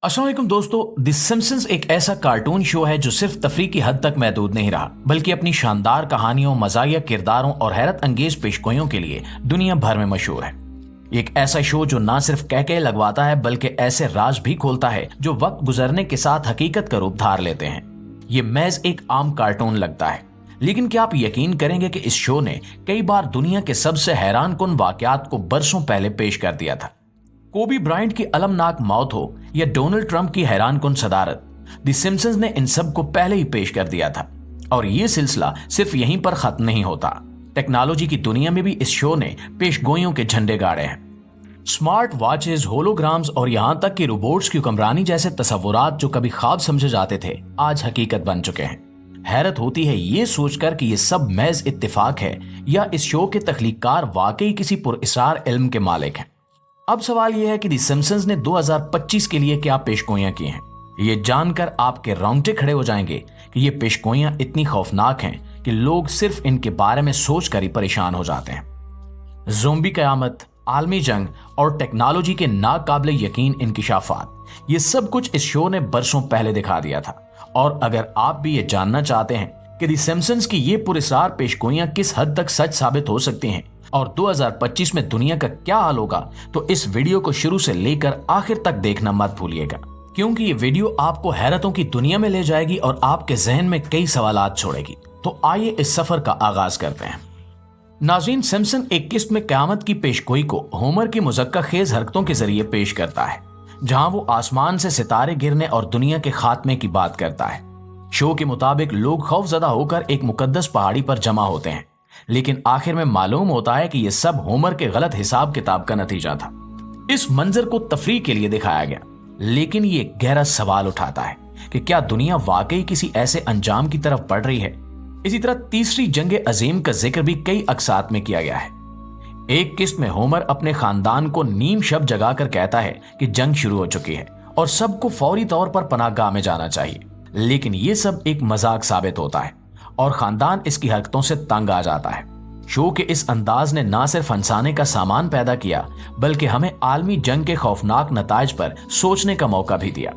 अस्सलाम वालेकुम दोस्तों, द सिम्पसंस एक ऐसा कार्टून शो है जो सिर्फ तफरीह की हद तक महदूद नहीं रहा, बल्कि अपनी शानदार कहानियों, मज़ाहिया किरदारों और हैरत अंगेज पेशगोइयों के लिए दुनिया भर में मशहूर है। एक ऐसा शो जो ना सिर्फ कह लगवाता है बल्कि ऐसे राज भी खोलता है जो वक्त गुजरने के साथ हकीकत का रूप धार लेते हैं। ये महज एक आम कार्टून लगता है, लेकिन क्या आप यकीन करेंगे कि इस शो ने कई बार दुनिया के सबसे हैरान कुन वाकयात को बरसों पहले पेश कर दिया था। कोबी ब्रायंट की अलमनाक मौत हो या डोनाल्ड ट्रंप की हैरान कुन सदारत, द सिम्पसंस ने इन सब को पहले ही पेश कर दिया था। और ये सिलसिला सिर्फ यहीं पर खत्म नहीं होता। टेक्नोलॉजी की दुनिया में भी इस शो ने पेशगोइयों के झंडे गाड़े हैं। स्मार्ट वॉचेस, होलोग्राम्स और यहाँ तक कि रोबोट्स की हुक्मरानी जैसे तस्वुरात जो कभी ख्वाब समझे जाते थे, आज हकीकत बन चुके हैं। हैरत होती है ये सोचकर कि ये सब महज इत्तेफाक है या इस शो के तख्लीककार वाकई किसी पुरअसरार इल्म के मालिक हैं। अब सवाल यह है कि द सिम्पसंस ने 2025 के लिए क्या पेशगोइयां की हैं। ये जानकर आपके रोंगटे खड़े हो जाएंगे कि ये पेशगोइयां इतनी खौफनाक हैं कि लोग सिर्फ इनके बारे में सोचकर ही परेशान हो जाते हैं। ज़ोंबी क़यामत, आलमी जंग और टेक्नोलॉजी के नाकाबिले यकीन इंकिशाफात, ये सब कुछ इस शो ने बरसों पहले दिखा दिया था। और अगर आप भी ये जानना चाहते हैं कि द सिम्पसंस की ये पुरअसरार पेशगोइयां किस हद तक सच साबित हो सकती हैं और 2025 में दुनिया का क्या हाल होगा, तो इस वीडियो को शुरू से लेकर आखिर तक देखना मत भूलिएगा, क्योंकि ये वीडियो आपको हैरतों की दुनिया में ले जाएगी और आपके जहन में कई सवालात छोड़ेगी। तो आइए इस सफर का आगाज करते हैं। नाज़रीन, सिम्पसन एक किस्म में क़यामत की पेशगोई को होमर की मुज़क्का खेज हरकतों के जरिए पेश करता है, जहां वो आसमान से सितारे गिरने और दुनिया के खात्मे की बात करता है। शो के मुताबिक लोग खौफजदा होकर एक मुकद्दस पहाड़ी पर जमा होते हैं, लेकिन आखिर में मालूम होता है कि यह सब होमर के गलत हिसाब किताब का नतीजा था। इस मंजर को तफरीह के लिए दिखाया गया, लेकिन ये गहरा सवाल उठाता है कि क्या दुनिया वाकई किसी ऐसे अंजाम की तरफ बढ़ रही है। इसी तरह तीसरी जंग अजीम का जिक्र भी कई अक्सात में किया गया है। एक किस्त में होमर अपने खानदान को नीम शब जगाकर कहता है कि जंग शुरू हो चुकी है और सबको फौरी तौर पर पनाहगाह में जाना चाहिए, लेकिन ये सब एक मजाक साबित होता है और खानदान इसकी हरकतों से तंग आ जाता है। शो के इस अंदाज ने ना सिर्फ हंसाने का सामान पैदा किया, बल्कि हमें आलमी जंग के खौफनाक नताइज पर सोचने का मौका भी दिया।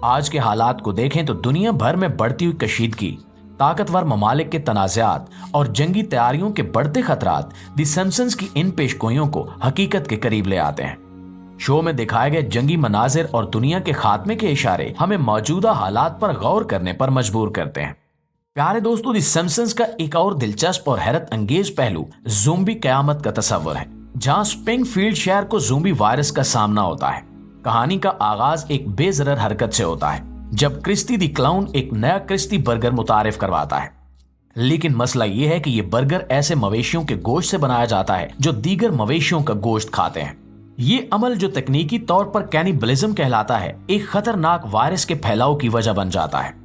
आज के हालात को देखें तो दुनिया भर में बढ़ती हुई कशीदगी, ताकतवर ममालिक के तनाज़ात और जंगी तैयारियों के बढ़ते खतरात द सिम्पसंस की इन पेशगोइयों को हकीकत के करीब ले आते हैं। शो में दिखाए गए जंगी मनाजिर और दुनिया के खात्मे के इशारे हमें मौजूदा हालात पर गौर करने पर मजबूर करते हैं। प्यारे दोस्तों, द सिम्पसंस का एक और दिलचस्प और हैरत अंगेज पहलू ज़ोंबी क़यामत का तस्वर है, जहां स्प्रिंगफील्ड शहर को ज़ोंबी वायरस का सामना होता है। कहानी का आगाज एक बेजरर हरकत से होता है, जब क्रिस्टी द क्लाउन एक नया क्रिस्टी बर्गर मुतारिफ करवाता है। लेकिन मसला यह है कि यह बर्गर ऐसे मवेशियों के गोश्त से बनाया जाता है जो दीगर मवेशियों का गोश्त खाते हैं। ये अमल, जो तकनीकी तौर पर कैनिबलिज्म कहलाता है, एक खतरनाक वायरस के फैलाव की वजह बन जाता है।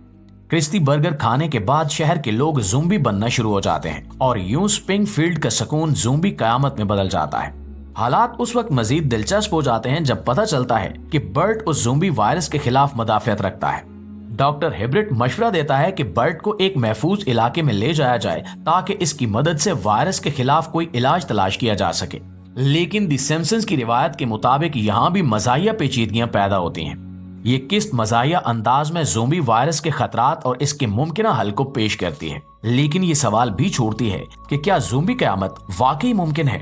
क्रिस्टी बर्गर खाने के बाद शहर के लोग ज़ोंबी बनना शुरू हो जाते हैं और यूं स्प्रिंगफील्ड का सुकून ज़ोंबी क़यामत में बदल जाता है। हालात उस वक्त मजीद दिलचस्प हो जाते हैं जब पता चलता है कि बर्ट उस ज़ोंबी वायरस के खिलाफ मदाफ़ियत रखता है। डॉक्टर हिब्रिट मशवरा देता है कि बर्ट को एक महफूज इलाके में ले जाया जाए ताकि इसकी मदद से वायरस के खिलाफ कोई इलाज तलाश किया जा सके। लेकिन द सिम्पसंस की रिवायत के मुताबिक यहाँ भी मज़ाहिया पेचीदगियां पैदा होती हैं। ये किस्त मज़ाहिया अंदाज में ज़ोंबी वायरस के खतरात और इसके मुमकिना हल को पेश करती है, लेकिन ये सवाल भी छोड़ती है कि क्या ज़ोंबी क़यामत वाकई मुमकिन है।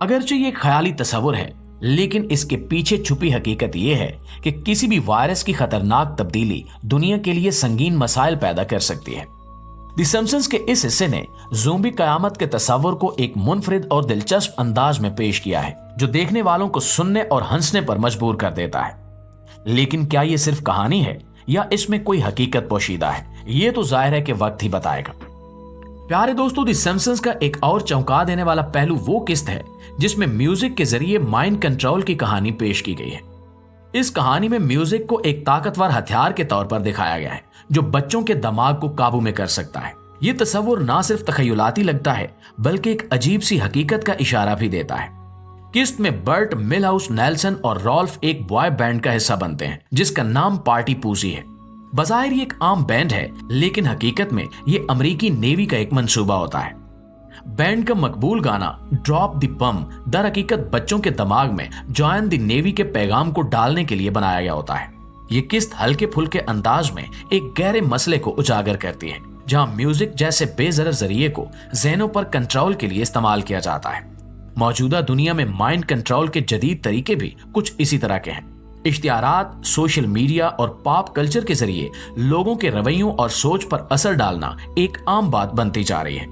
अगरचे ये ख्याली तस्वुर है, लेकिन इसके पीछे छुपी हकीकत ये है कि किसी भी वायरस की खतरनाक तब्दीली दुनिया के लिए संगीन मसाइल पैदा कर सकती है। द सिम्पसंस के इस हिस्से ने ज़ोंबी क़यामत के तस्वुर को एक मुनफरिद और दिलचस्प अंदाज में पेश किया है, जो देखने वालों को सुनने और हंसने पर मजबूर कर देता है। लेकिन क्या ये सिर्फ कहानी है या इसमें कोई हकीकत पोशीदा है, ये तो जाहिर है कि वक्त ही बताएगा। प्यारे दोस्तों, द सिम्पसंस का एक और चौंका देने वाला पहलू वो किस्त है जिसमें म्यूजिक के जरिए माइंड कंट्रोल की कहानी पेश की गई है। इस कहानी में म्यूजिक को एक ताकतवर हथियार के तौर पर दिखाया गया है जो बच्चों के दिमाग को काबू में कर सकता है। ये तस्वुर ना सिर्फ तखयलाती लगता है बल्कि एक अजीब सी हकीकत का इशारा भी देता है। किस्त में बर्ट, मिलहाउस, नेल्सन और रॉल्फ एक बॉय बैंड का हिस्सा बनते हैं जिसका नाम पार्टी पूसी है। बज़ाहिर ये एक आम बैंड है, लेकिन हकीकत में ये अमेरिकी नेवी का एक मंसूबा होता है। बैंड का मकबूल गाना ड्रॉप द बम दर हकीकत बच्चों के दिमाग में जॉइन द नेवी के पैगाम को डालने के लिए बनाया गया होता है। ये किस्त हल्के फुल्के अंदाज में एक गहरे मसले को उजागर करती है, जहां म्यूजिक जैसे बेज़रर जरिए को ज़हनों पर कंट्रोल के लिए इस्तेमाल किया जाता है। मौजूदा दुनिया में माइंड कंट्रोल के जदीद तरीके भी कुछ इसी तरह के हैं। इश्तिहारात, सोशल मीडिया और पॉप कल्चर के जरिए लोगों के रवैयों और सोच पर असर डालना एक आम बात बनती जा रही है।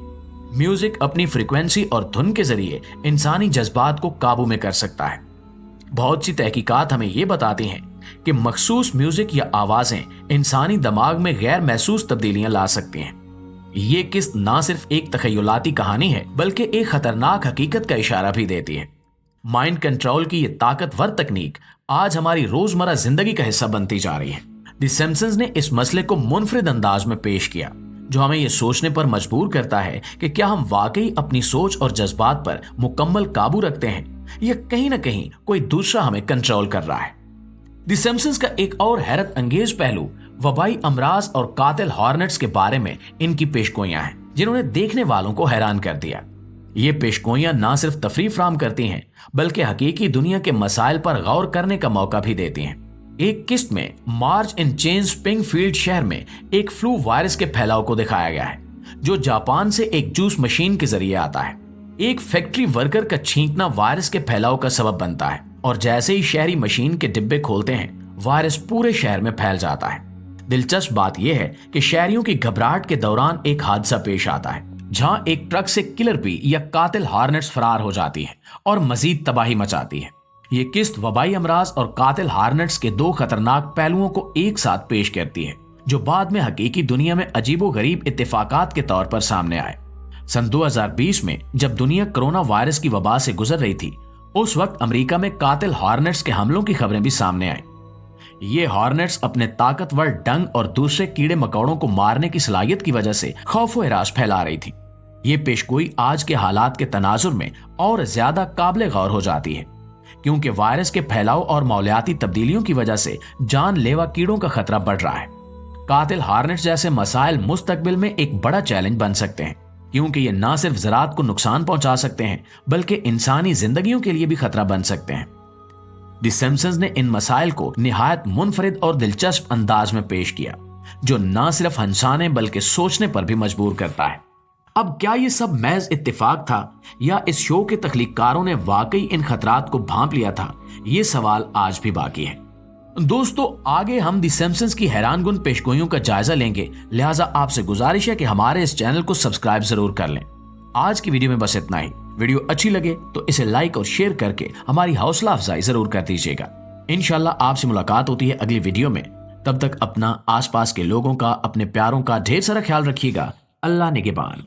म्यूजिक अपनी फ्रीक्वेंसी और धुन के जरिए इंसानी जज्बात को काबू में कर सकता है। बहुत सी तहकीकात हमें ये बताती हैं कि मखसूस म्यूजिक या आवाजें इंसानी दिमाग में गैर महसूस तब्दीलियां ला सकती हैं। ये किस्त ना सिर्फ एक तखय्युलाती कहानी है, बल्कि एक खतरनाक हकीकत का इशारा भी देती है। माइंड कंट्रोल की ये ताकतवर तकनीक आज हमारी रोजमर्रा जिंदगी का हिस्सा बनती जा रही है। द सिम्पसंस ने इस मसले को मुनफरिद अंदाज में पेश किया, जो हमें यह सोचने पर मजबूर करता है कि क्या हम वाकई अपनी सोच और जज्बात पर मुकम्मल काबू रखते हैं या कहीं ना कहीं कोई दूसरा हमें कंट्रोल कर रहा है। द सिम्पसंस का एक और हैरत अंगेज पहलू वबाई अमराज और कातिल हॉर्नेट्स के बारे में इनकी पेशगोइयां हैं, जिन्होंने देखने वालों को हैरान कर दिया। ये पेशगोइयां ना सिर्फ तफरीह फराहम करती हैं, बल्कि हकीकी दुनिया के मसाइल पर गौर करने का मौका भी देती हैं। एक किस्त में मार्च इन चेन स्प्रिंगफील्ड शहर में एक फ्लू वायरस के फैलाव को दिखाया गया है, जो जापान से एक जूस मशीन के जरिए आता है। एक फैक्ट्री वर्कर का छींकना वायरस के फैलाव का सबब बनता है, और जैसे ही शहरी मशीन के डिब्बे खोलते हैं, वायरस पूरे शहर में फैल जाता है। दिलचस्प बात यह है कि शहरियों की घबराहट के दौरान एक हादसा पेश आता है, जहां एक ट्रक से किलर बी या कातिल हॉर्नेट्स फरार हो जाती है और मजीद तबाही मचाती है। ये किस्त वबाई अमराज और कातिल हॉर्नेट्स के दो खतरनाक पहलुओं को एक साथ पेश करती है, जो बाद में हकीकी दुनिया में अजीबोगरीब इत्तेफाकात के तौर पर सामने आए। सन 2020 में जब दुनिया कोरोना वायरस की वबा से गुजर रही थी, उस वक्त अमेरिका में कातिल हॉर्नेट्स के हमलों की खबरें भी सामने आई। ये हॉर्नेट्स अपने ताकतवर डंग और दूसरे कीड़े मकोड़ों को मारने की सलाहियत की वजह से खौफ व हिरास फैला रही थी। ये पेशगोई आज के हालात के तनाजुर में और ज्यादा काबिल गौर हो जाती है, क्योंकि वायरस के फैलाव और मौलियाती तब्दीलियों की वजह से जानलेवा कीड़ों का खतरा बढ़ रहा है। कातिल हॉर्नेट्स जैसे मसाइल मुस्तकबिल में एक बड़ा चैलेंज बन सकते हैं, क्योंकि ये ना सिर्फ ज़राअत को नुकसान पहुंचा सकते हैं, बल्कि इंसानी जिंदगियों के लिए भी खतरा बन सकते हैं। द सिम्पसंस ने इन मसाइल को निहायत मुनफरिद और दिलचस्प अंदाज में पेश किया, जो ना सिर्फ हंसाने बल्कि सोचने पर भी मजबूर करता है। अब क्या ये सब महज इत्तेफाक था, या इस शो के तख्लीककारों ने वाकई इन खतरात को भांप लिया था? ये सवाल आज भी बाकी है। दोस्तों, आगे हम द सिम्पसंस की हैरानकुन पेशगोइयों का जायजा लेंगे, लिहाजा आपसे गुजारिश है कि हमारे इस चैनल को सब्सक्राइब जरूर कर लें। आज की वीडियो में बस इतना ही। वीडियो अच्छी लगे तो इसे लाइक और शेयर करके हमारी हौसला अफजाई जरूर कर दीजिएगा। इंशाल्लाह आपसे मुलाकात होती है अगली वीडियो में। तब तक अपना, आसपास के लोगों का, अपने प्यारों का ढेर सारा ख्याल रखिएगा। अल्लाह निगहबान।